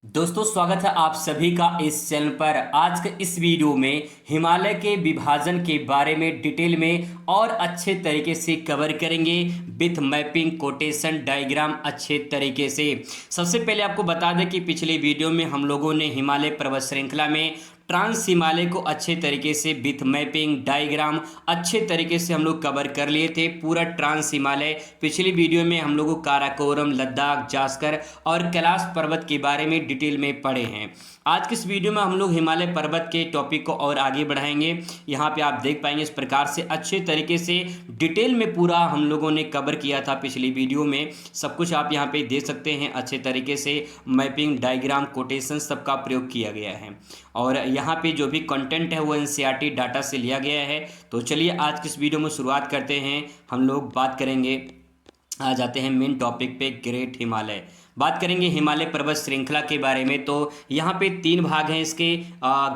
दोस्तों स्वागत है आप सभी का इस चैनल पर। आज के इस वीडियो में हिमालय के विभाजन के बारे में डिटेल में और अच्छे तरीके से कवर करेंगे विथ मैपिंग कोटेशन डायग्राम अच्छे तरीके से। सबसे पहले आपको बता दें कि पिछले वीडियो में हम लोगों ने हिमालय पर्वत श्रृंखला में ट्रांस हिमालय को अच्छे तरीके से विथ मैपिंग डायग्राम अच्छे तरीके से हम लोग कवर कर लिए थे। पूरा ट्रांस हिमालय पिछली वीडियो में हम लोग काराकोरम, लद्दाख, जास्कर और कैलाश पर्वत के बारे में डिटेल में पढ़े हैं। आज की इस वीडियो में हम लोग हिमालय पर्वत के टॉपिक को और आगे बढ़ाएंगे। यहाँ पे आप देख पाएंगे इस प्रकार से अच्छे तरीके से डिटेल में पूरा हम लोगों ने कवर किया था पिछली वीडियो में। सब कुछ आप यहाँ पे देख सकते हैं। अच्छे तरीके से मैपिंग डायग्राम कोटेशन सबका प्रयोग किया गया है और यहाँ पे जो भी कंटेंट है वो एनसीईआरटी डाटा से लिया गया है। तो चलिए आज की इस वीडियो में शुरुआत करते हैं। हम लोग बात करेंगे, आ जाते हैं मेन टॉपिक पे, ग्रेट हिमालय। बात करेंगे हिमालय पर्वत श्रृंखला के बारे में। तो यहाँ पे तीन भाग हैं इसके,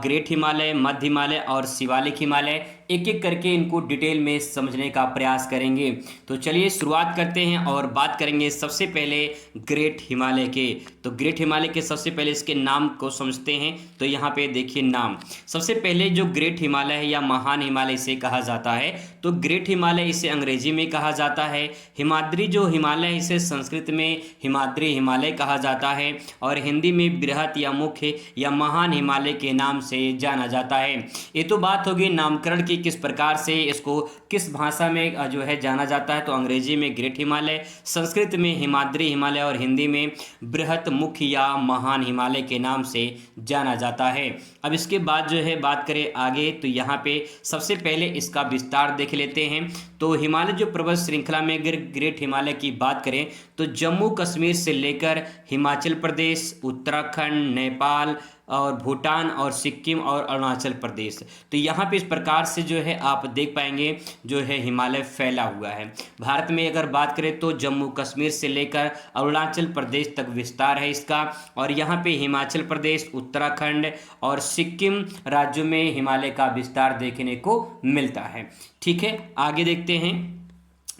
ग्रेट हिमालय, मध्य हिमालय और शिवालिक हिमालय। एक एक करके इनको डिटेल में समझने का प्रयास करेंगे। तो चलिए शुरुआत करते हैं और बात करेंगे सबसे पहले ग्रेट हिमालय के। तो ग्रेट हिमालय के सबसे पहले इसके नाम को समझते हैं। तो यहाँ पे देखिए नाम, सबसे पहले जो ग्रेट हिमालय है या महान हिमालय इसे कहा जाता है। तो ग्रेट हिमालय इसे अंग्रेजी में कहा जाता है। हिमाद्री जो हिमालय है इसे संस्कृत में हिमाद्री हिमालय कहा जाता है और हिंदी में बृहत या मुख्य या महान हिमालय के नाम से जाना जाता है। ये तो बात होगी नामकरण की, किस प्रकार से इसको किस भाषा में जो है जाना जाता है। तो अंग्रेजी में ग्रेट हिमालय, संस्कृत में हिमाद्री हिमालय और हिंदी में बृहत, मुख्य या महान हिमालय के नाम से जाना जाता है। अब इसके बाद जो है बात करें आगे, तो यहाँ पे सबसे पहले इसका विस्तार देख लेते हैं। तो हिमालय जो पर्वत श्रृंखला में अगर ग्रेट हिमालय की बात करें तो जम्मू कश्मीर से लेकर हिमाचल प्रदेश, उत्तराखंड, नेपाल और भूटान और सिक्किम और अरुणाचल प्रदेश, तो यहाँ पे इस प्रकार से जो है आप देख पाएंगे जो है हिमालय फैला हुआ है। भारत में अगर बात करें तो जम्मू कश्मीर से लेकर अरुणाचल प्रदेश तक विस्तार है इसका और यहाँ पे हिमाचल प्रदेश, उत्तराखंड और सिक्किम राज्यों में हिमालय का विस्तार देखने को मिलता है। ठीक है, आगे देखते हैं।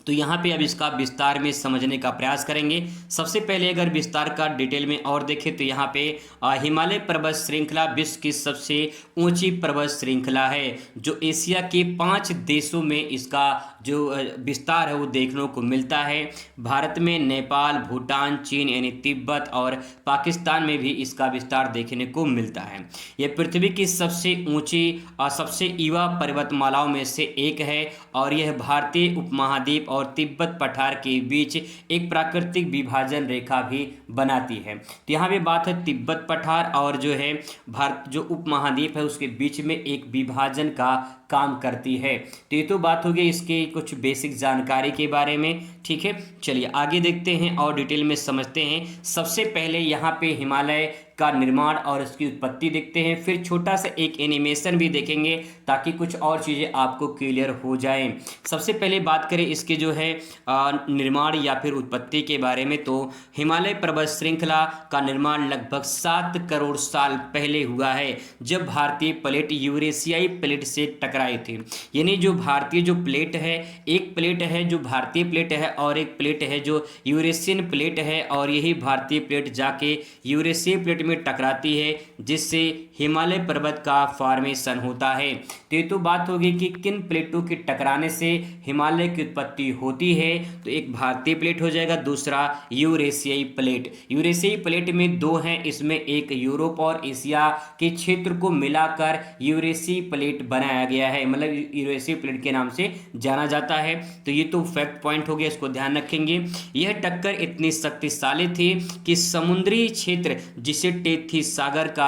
तो यहाँ पे अब इसका विस्तार में समझने का प्रयास करेंगे। सबसे पहले अगर विस्तार का डिटेल में और देखें तो यहाँ पे हिमालय पर्वत श्रृंखला विश्व की सबसे ऊंची पर्वत श्रृंखला है जो एशिया के 5 देशों में इसका जो विस्तार है वो देखने को मिलता है। भारत में नेपाल, भूटान, चीन यानी तिब्बत और पाकिस्तान में भी इसका विस्तार देखने को मिलता है। यह पृथ्वी की सबसे ऊंची और सबसे युवा पर्वतमालाओं में से एक है और यह भारतीय उपमहाद्वीप और तिब्बत पठार के बीच एक प्राकृतिक विभाजन रेखा भी बनाती है। तो यहाँ पे बात है तिब्बत पठार और जो है भारत जो उपमहाद्वीप है उसके बीच में एक विभाजन का काम करती है। तो ये तो बात होगी इसके कुछ बेसिक जानकारी के बारे में। ठीक है, चलिए आगे देखते हैं और डिटेल में समझते हैं। सबसे पहले यहाँ पे हिमालय का निर्माण और उसकी उत्पत्ति देखते हैं, फिर छोटा सा एक एनिमेशन भी देखेंगे ताकि कुछ और चीज़ें आपको क्लियर हो जाएं। सबसे पहले बात करें इसके जो है निर्माण या फिर उत्पत्ति के बारे में। तो हिमालय पर्वत श्रृंखला का निर्माण लगभग 7 करोड़ साल पहले हुआ है जब भारतीय प्लेट यूरेशियाई प्लेट से टकराई थी। यानी जो भारतीय जो प्लेट है, एक प्लेट है जो भारतीय प्लेट है और एक प्लेट है जो यूरेशियन प्लेट है और यही भारतीय प्लेट जाके यूरेशियन प्लेट में टकराती है जिससे हिमालय पर्वत का फॉर्मेशन होता है। तो ये तो बात होगी कि किन प्लेटों के टकराने से हिमालय की उत्पत्ति होती है। तो एक भारतीय प्लेट हो जाएगा, दूसरा यूरेशियाई प्लेट। यूरेशियाई प्लेट में दो हैं, इसमें एक यूरोप और एशिया के क्षेत्र को मिलाकर यूरेशियाई प्लेट बनाया गया है, मतलब यूरेशियाई प्लेट के नाम से जाना जाता है। तो ये तो फैक्ट पॉइंट हो गया, इसको ध्यान रखेंगे। यह टक्कर इतनी शक्तिशाली थी कि समुद्री क्षेत्र जिसे टेथीस सागर का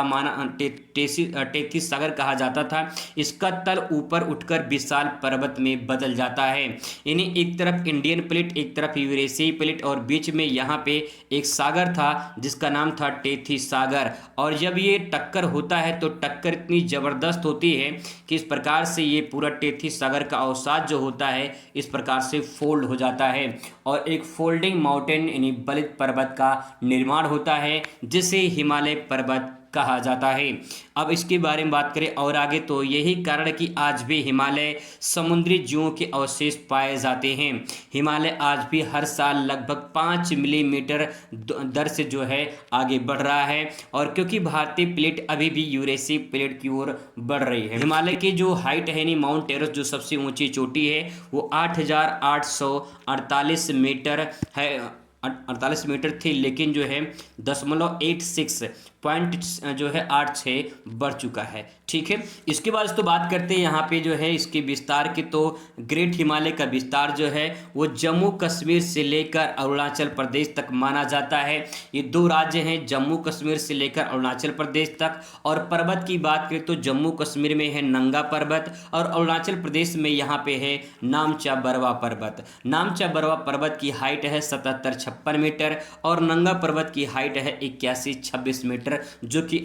टेथीस सागर कहा जाता था, इसका तल ऊपर उठकर विशाल पर्वत में बदल जाता है। यानी एक तरफ इंडियन प्लेट, एक तरफ यूरेशियाई प्लेट और बीच में यहाँ पे एक सागर था जिसका नाम था टेथीस सागर। और जब ये टक्कर होता है तो टक्कर इतनी ज़बरदस्त होती है कि इस प्रकार से ये पूरा टेथीस सागर का अवसाद जो होता है इस प्रकार से फोल्ड हो जाता है और एक फोल्डिंग माउंटेन यानी बलित पर्वत का निर्माण होता है जिसे हिमालय पर्वत कहा जाता है। अब इसके बारे में बात करें और आगे, तो यही कारण कि आज भी हिमालय समुद्री जीवों के अवशेष पाए जाते हैं। हिमालय आज भी हर साल लगभग 5 मिलीमीटर दर से जो है आगे बढ़ रहा है, और क्योंकि भारतीय प्लेट अभी भी यूरेशियन प्लेट की ओर बढ़ रही है। हिमालय की जो हाइट है नी, माउंट एवरेस्ट जो सबसे ऊंची चोटी है वो 8,848 मीटर है, 48 मीटर थी, लेकिन जो है 0.86 पॉइंट जो है 86 बढ़ चुका है। ठीक है, इसके बाद तो बात करते हैं यहाँ पे जो है इसके विस्तार की। तो ग्रेट हिमालय का विस्तार जो है वो जम्मू कश्मीर से लेकर अरुणाचल प्रदेश तक माना जाता है। ये दो राज्य हैं, जम्मू कश्मीर से लेकर अरुणाचल प्रदेश तक। और पर्वत की बात करें तो जम्मू कश्मीर में है नंगा पर्वत, और अरुणाचल प्रदेश में यहाँ पे है नामचा बरवा पर्वत। नामचा बरवा पर्वत की हाइट है 7756 मीटर, और नंगा पर्वत की हाइट है 8126 मीटर, जो कि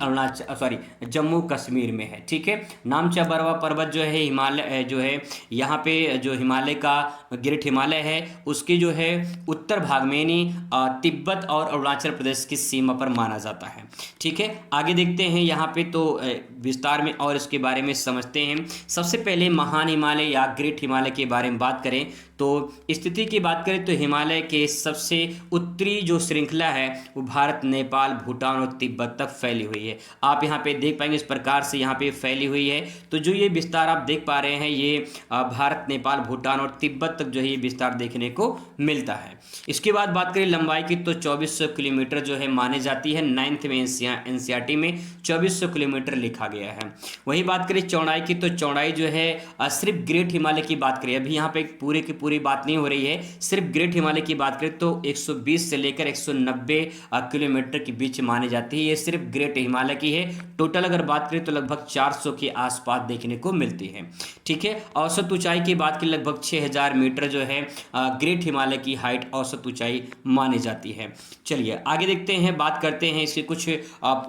जम्मू कश्मीर में है। ठीक है, नामचा बरवा पर्वत जो है हिमालय जो है यहाँ पे जो हिमालय का ग्रेट हिमालय है उसके जो है उत्तर भाग में यानी तिब्बत और अरुणाचल प्रदेश की सीमा पर माना जाता है। ठीक है, आगे देखते हैं यहाँ पे तो विस्तार में और इसके बारे में समझते हैं। सबसे पहले महान हिमालय या ग्रेट हिमालय के बारे में बात करें तो स्थिति की बात करें तो हिमालय के सबसे उत्तरी जो श्रृंखला है वो भारत, नेपाल, भूटान और तिब्बत तक फैली हुई है। आप यहाँ पे देख पाएंगे इस प्रकार से यहाँ पे फैली हुई है। तो जो ये विस्तार आप देख पा रहे हैं ये भारत, नेपाल, भूटान और तिब्बत तक जो है ये विस्तार देखने को मिलता है। इसके बाद बात करें लंबाई की तो 2400 किलोमीटर जो है मानी जाती है। 9th में एनसीईआरटी में 2400 किलोमीटर लिखा गया है। वही बात करें चौड़ाई की तो चौड़ाई जो है सिर्फ ग्रेट हिमालय की बात करें, अभी यहाँ पे पूरे की पूरी बात नहीं हो रही है, सिर्फ ग्रेट हिमालय की बात करें तो 120 से लेकर 190 किलोमीटर के बीच मानी जाती है। ये सिर्फ ग्रेट हिमालय की है। टोटल अगर बात करें तो लगभग 400 के आसपास देखने को मिलती है। ठीक है, औसत ऊंचाई की बात की लगभग 6000 मीटर जो है ग्रेट हिमालय की हाइट औसत ऊंचाई मानी जाती है। चलिए आगे देखते हैं, बात करते हैं इसके कुछ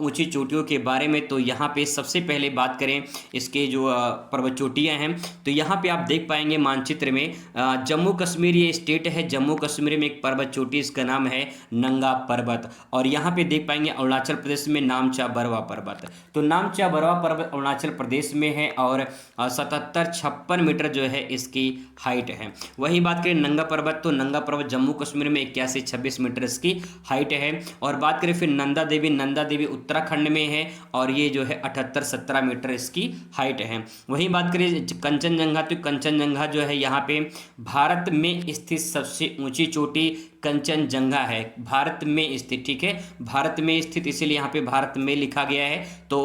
ऊंची चोटियों के बारे में। तो यहाँ पे सबसे पहले बात करें इसके जो पर्वत चोटियाँ हैं तो यहाँ पे आप देख पाएंगे मानचित्र में जम्मू कश्मीर ये स्टेट है। जम्मू कश्मीर में एक पर्वत चोटी, इसका नाम है नंगा पर्वत। और यहाँ पे देख पाएंगे अरुणाचल प्रदेश में नामचा बरवा पर्वत। तो नामचा बरवा पर्वत अरुणाचल प्रदेश में है और 7756 मीटर जो है इसकी हाइट है। वही बात करें नंगा पर्वत तो नंगा पर्वत जम्मू कश्मीर में 8126 मीटर इसकी हाइट है। और बात करें फिर नंदा देवी उत्तराखंड में है और ये जो है 78-17 मीटर इसकी हाइट है। वही बात करें कंचनजंगा तो कंचनजंगा जो है यहाँ पे भारत में स्थित सबसे ऊंची चोटी कंचनजंगा है, भारत में स्थित। ठीक है, भारत में स्थित इसीलिए यहाँ पे भारत में लिखा गया है। तो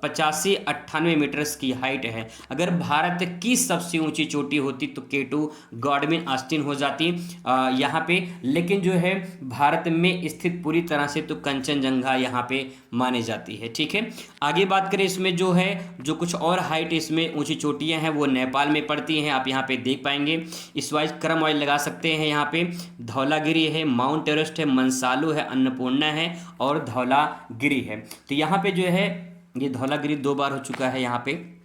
85-98 मीटर की हाइट है। अगर भारत की सबसे ऊंची चोटी होती तो K2 गॉडविन ऑस्टिन हो जाती यहाँ पे, लेकिन जो है भारत में स्थित पूरी तरह से तो कंचनजंगा यहाँ पे मानी जाती है। ठीक है, आगे बात करें इसमें जो है जो कुछ और हाइट इसमें ऊंची चोटियाँ हैं वो नेपाल में पड़ती हैं। आप यहाँ पे देख पाएंगे, इस वाइज क्रम वाइज लगा सकते हैं। यहाँ पे धौलागिरी है, माउंट एवरेस्ट है, मनसालू है, अन्नपूर्णा है और धौलागिरी है। तो यहाँ पे जो है ये धौलागिरी 2 बार हो चुका है। यहाँ पे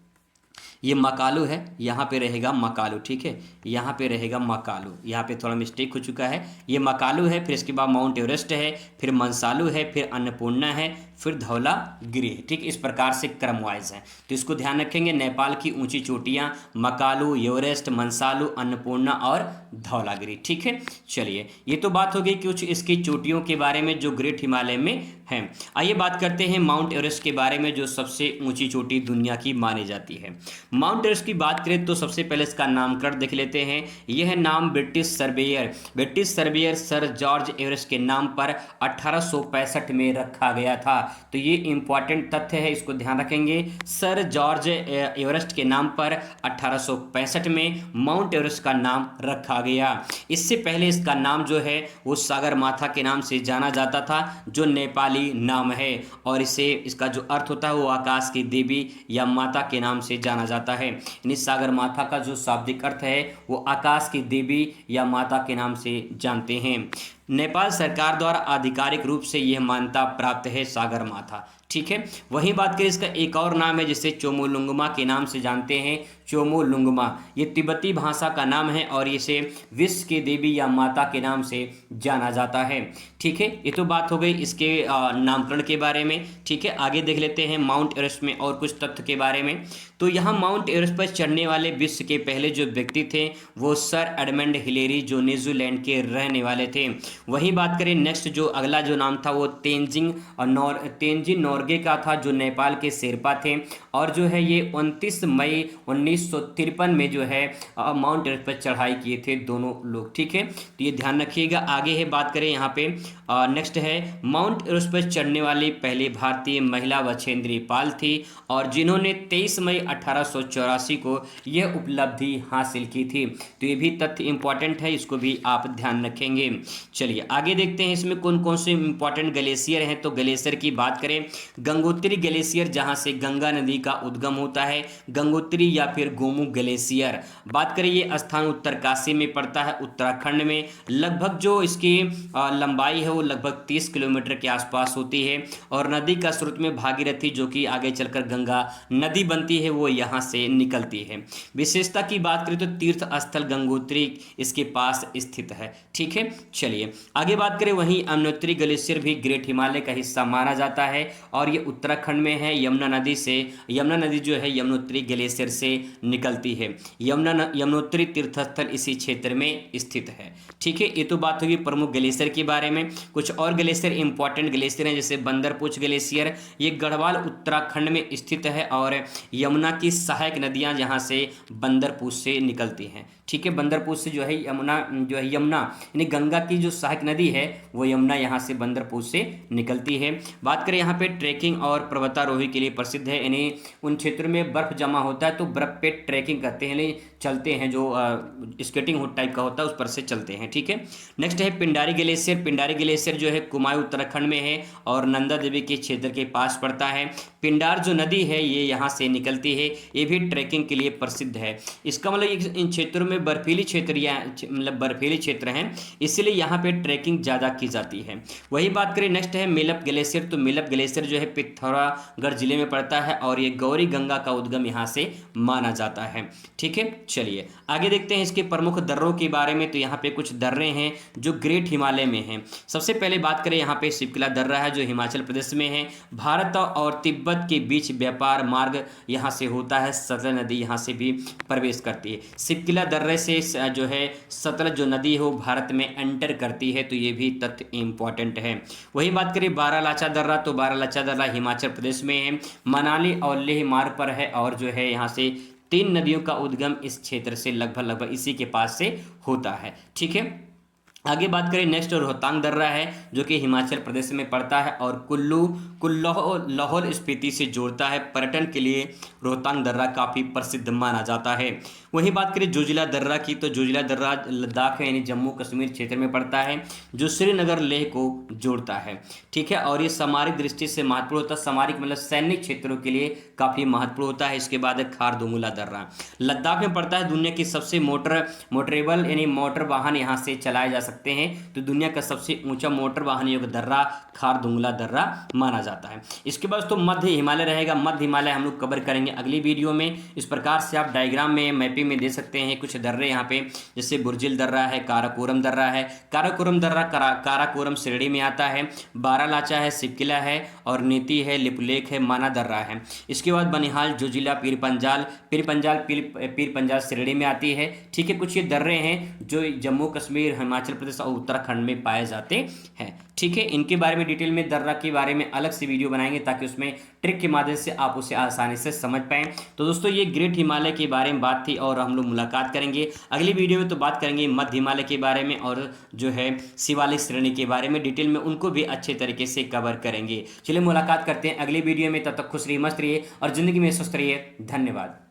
ये मकालू है, यहाँ पे रहेगा मकालू। ठीक है, यहाँ पे रहेगा मकालू, यहाँ पे थोड़ा मिस्टेक हो चुका है। ये मकालू है, फिर इसके बाद माउंट एवरेस्ट है, फिर मनसालू है, फिर अन्नपूर्णा है, फिर धौलागिरी है। ठीक, इस प्रकार से क्रम वाइज है। तो इसको ध्यान रखेंगे, नेपाल की ऊंची चोटियाँ मकालू, एवरेस्ट, मनसालू, अन्नपूर्णा और धौलागिरी। ठीक है, चलिए ये तो बात हो गई कुछ इसकी चोटियों के बारे में जो ग्रेट हिमालय में है। आइए बात करते हैं माउंट एवरेस्ट के बारे में जो सबसे ऊंची चोटी दुनिया की मानी जाती है। माउंट एवरेस्ट की बात करें तो सबसे पहले इसका नामकरण देख लेते हैं। यह नाम British surveyor sir George Everest के नाम पर 1865 में रखा गया था। तो ये इंपॉर्टेंट तथ्य है, इसको ध्यान रखेंगे। सर जॉर्ज एवरेस्ट के नाम पर 1865 में माउंट एवरेस्ट का नाम रखा गया। इससे पहले इसका नाम जो है वो सागर माथा के नाम से जाना जाता था, जो नेपाली नाम है, और इसका जो अर्थ होता है वो आकाश की देवी या माता के नाम से जाना जाता है। यानी सागर माथा का जो शाब्दिक अर्थ है वो आकाश की देवी या माता के नाम से जानते हैं। नेपाल सरकार द्वारा आधिकारिक रूप से यह मान्यता प्राप्त है सागरमाथा। ठीक है, वहीं बात करें इसका एक और नाम है जिसे चोमोलुंगमा के नाम से जानते हैं। चोमोलुंगमा ये तिब्बती भाषा का नाम है और इसे विश्व की देवी या माता के नाम से जाना जाता है। ठीक है, ये तो बात हो गई इसके नामकरण के बारे में। ठीक है, आगे देख लेते हैं माउंट एवरेस्ट में और कुछ तथ्य के बारे में। तो यहाँ माउंट एवरेस्ट पर चढ़ने वाले विश्व के पहले जो व्यक्ति थे वो सर एडमंड हिलेरी, जो न्यूजीलैंड के रहने वाले थे। वहीं बात करें नेक्स्ट जो अगला जो नाम था वो तेंजिंग नोर्गे का था, जो नेपाल के शेरपा थे। और जो है ये 29 मई 1953 में जो है माउंट एवरेस्ट पर चढ़ाई किए थे दोनों लोग। ठीक है, तो ये ध्यान रखिएगा। आगे है बात करें यहाँ पे नेक्स्ट है माउंट एवरेस्ट पर चढ़ने वाली पहली भारतीय महिला बछेंद्री पाल थी, और जिन्होंने 23 मई 1884 को यह उपलब्धि हासिल की थी। तो ये भी तथ्य इंपॉर्टेंट है, इसको भी आप ध्यान रखेंगे। चलिए आगे देखते हैं इसमें कौन कौन से इंपॉर्टेंट ग्लेशियर हैं। तो ग्लेशियर की बात करें, गंगोत्री ग्लेशियर जहां से गंगा नदी का उद्गम होता है, गंगोत्री या फिर गोमुख ग्लेशियर। बात करें ये स्थान उत्तरकाशी में पड़ता है, उत्तराखंड में। लगभग जो इसकी लंबाई है वो लगभग 30 किलोमीटर के आसपास होती है, और नदी का स्रोत में भागीरथी जो कि आगे चलकर गंगा नदी बनती है वो यहाँ से निकलती है। विशेषता की बात करें तो तीर्थ स्थल गंगोत्री इसके पास स्थित है। ठीक है, चलिए आगे बात करें, वहीं यमुनोत्री ग्लेशियर भी ग्रेट हिमालय का हिस्सा माना जाता है, और ये उत्तराखंड में है। यमुना नदी जो है यमुनोत्री ग्लेशियर से निकलती है। यमुनोत्री तीर्थस्थल इसी क्षेत्र में स्थित है। ठीक है, ये तो बात होगी प्रमुख ग्लेशियर के बारे में। कुछ और ग्लेशियर इंपॉर्टेंट ग्लेशियर हैं, जैसे बंदरपूछ ग्लेशियर, ये गढ़वाल उत्तराखंड में स्थित है, और यमुना की सहायक नदियां जहां से बंदरपूछ से निकलती हैं। ठीक है, बंदरपूछ से जो है यमुना यानी गंगा की जो सहायक नदी है वो यमुना यहाँ से बंदरपूछ से निकलती है। बात करें यहाँ पे ट्रैकिंग और पर्वतारोही के लिए प्रसिद्ध है, यानी उन क्षेत्रों में बर्फ जमा होता है तो बर्फ पे ट्रैकिंग करते हैं, चलते हैं, जो स्केटिंग हुड टाइप का होता है उस पर से चलते हैं। ठीक है, नेक्स्ट है पिंडारी ग्लेशियर। पिंडारी ग्लेशियर जो है कुमाऊं उत्तराखंड में है और नंदा देवी के क्षेत्र के पास पड़ता है। पिंडार जो नदी है ये यहाँ से निकलती है, ये भी ट्रैकिंग के लिए प्रसिद्ध है। इसका मतलब इन क्षेत्रों में बर्फीली क्षेत्र या मतलब बर्फीली क्षेत्र हैं, इसलिए यहाँ पे ट्रैकिंग ज़्यादा की जाती है। वही बात करें नेक्स्ट है मेलप ग्लेशियर। तो मेलप ग्लेशियर जो है पिथौरागढ़ जिले में पड़ता है, और ये गौरी गंगा का उद्गम यहाँ से माना जाता है। ठीक है, चलिए आगे देखते हैं इसके प्रमुख दर्रों के बारे में। तो यहाँ पे कुछ दर्रे हैं जो ग्रेट हिमालय में हैं। सबसे पहले बात करें यहाँ पे शिवकिला दर्रा है जो हिमाचल प्रदेश में है। भारत और तिब्बत के बीच व्यापार मार्ग यहाँ से होता है, सतलज नदी यहाँ से भी प्रवेश करती है। शिवकिला दर्रे से जो है सतलज जो नदी है वो भारत में एंटर करती है, तो ये भी तथ्य इंपॉर्टेंट है। वही बात करें बारालाचा दर्रा। तो बारालाचा दर्रा हिमाचल प्रदेश में है, मनाली और लेह मार्ग पर है, और जो है यहाँ से 3 नदियों का उद्गम इस क्षेत्र से लगभग इसी के पास से होता है। ठीक है, आगे बात करें नेक्स्ट रोहतांग दर्रा है जो कि हिमाचल प्रदेश में पड़ता है और लाहौल स्पीति से जोड़ता है। पर्यटन के लिए रोहतांग दर्रा काफ़ी प्रसिद्ध माना जाता है। वहीं बात करें जोजिला दर्रा की, तो जोजिला दर्रा लद्दाख है यानी जम्मू कश्मीर क्षेत्र में पड़ता है, जो श्रीनगर लेह को जोड़ता है। ठीक है, और ये सामरिक दृष्टि से महत्वपूर्ण होता है, सामरिक मतलब सैनिक क्षेत्रों के लिए काफ़ी महत्वपूर्ण होता है। इसके बाद है खारदुंगला दर्रा, लद्दाख में पड़ता है। दुनिया की सबसे मोटरेबल यानी मोटर वाहन यहाँ से चलाए जा सकते हैं, तो दुनिया का सबसे ऊंचा मोटर वाहन युक्त दर्रा खारदुंगला दर्रा माना जाता है। इसके बाद तो मध्य हिमालय रहेगा। मध्य हिमालय हम लोग कवर करेंगे अगली वीडियो में। इस प्रकार से आप डायग्राम में मैपिंग में दे सकते हैं कुछ दर्रे यहाँ पे, जैसे बुर्जिल दर्रा है, काराकोरम दर्रा है। काराकोरम दर्रा काराकोरम श्रेणी में आता है। बारालाचा है, शिवकिला है, और नीति है, लिपुलेख है, माना दर्रा है। इसके बाद बनिहाल, जोजिला, पीर पंजाल श्रेणी में आती है। ठीक है, कुछ ये दर्रे हैं जो जम्मू कश्मीर, हिमाचल प्रदेश और उत्तराखंड में पाए जाते हैं। ठीक है, इनके बारे में डिटेल में दर्रा के बारे में अलग से वीडियो बनाएंगे ताकि उसमें ट्रिक के माध्यम से आप उसे आसानी से समझ पाएं। तो दोस्तों ये ग्रेट हिमालय के बारे में बात थी, और हम लोग मुलाकात करेंगे अगली वीडियो में। तो बात करेंगे मध्य हिमालय के बारे में और जो है शिवालिक श्रेणी के बारे में डिटेल में, उनको भी अच्छे तरीके से कवर करेंगे। चलिए मुलाकात करते हैं अगली वीडियो में, तब तक खुश रहिए, मस्त रहिए और जिंदगी में स्वस्थ रहिए। धन्यवाद।